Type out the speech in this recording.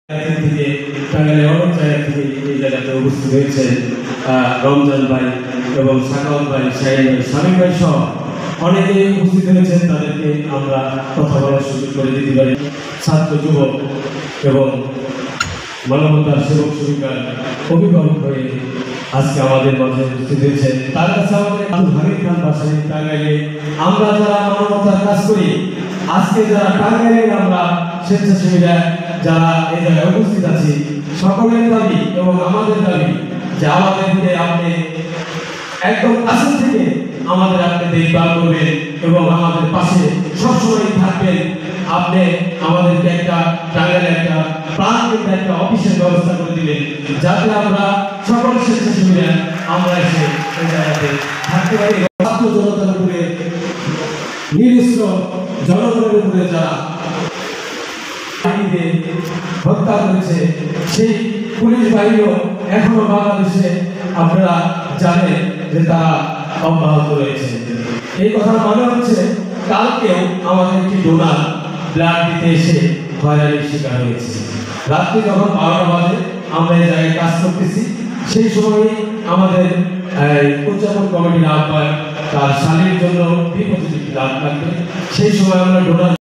থেকে টাঙ্গাইলের অনেক জায়গা থেকে এই জায়গাতে উপস্থিত হয়েছেন রমজান ভাই এবং সাকাওয়াত ভাই, শাহিন ভাই, শামীম ভাই সহ অনেকে উপস্থিত হয়েছেন। তাদেরকে আমরা কথা বলার সুযোগ করে দিতে পারি। ছাত্র যুবক এবং মানবতার সেবক সেবিকার অভিভাবক হয়ে আজকে আমাদের মাঝে উপস্থিত হয়েছেন। তার কাছে আমাদের হামিদ খান বাসায় টাঙ্গাইলে আমরা যারা মানবতার কাজ করি, আজকে যারা টাঙ্গাইলের আমরা স্বেচ্ছাসেবীরা যারা এই জায়গায় উপস্থিত আছি, সকলের দাবি এবং আমাদের দাবি যে আমাদেরকে আপনি একদম কাছে থেকে আমাদের আপনি দেখভাল করবেন এবং আমাদের পাশে সবসময় থাকবেন। আপনি আমাদেরকে একটা টাঙ্গাইলে একটা প্রাণকেন্দ্রে একটা অফিসের ব্যবস্থা করে দিবেন, যাতে আমরা সকল স্বেচ্ছাসেবীরা আমরা এসে এই জায়গাতে থাকতে পারি। ছাত্র জনতার উপরে নিরস্ত্র জনগণের উপরে যারা হত্যা করেছে, সেই পুলিশ বাহিনীও এখনো বাংলাদেশে আপনারা জানেন যে তারা অব্যাহত রয়েছে। এই কথার মানে হচ্ছে কালকেও আমাদের একটি ডোনার ব্লাড দিতে এসে হয়রানির শিকার হয়েছে। রাত্রি যখন 12টা বাজে আমরা এই জায়গায় কাজ করতেছি, সেই সময় আমাদের উদযাপন কমিটির আহ্বায়ক তার স্বামীর জন্য বিপদ ব্লাড লাগবে, সেই সময় আমরা ডোনার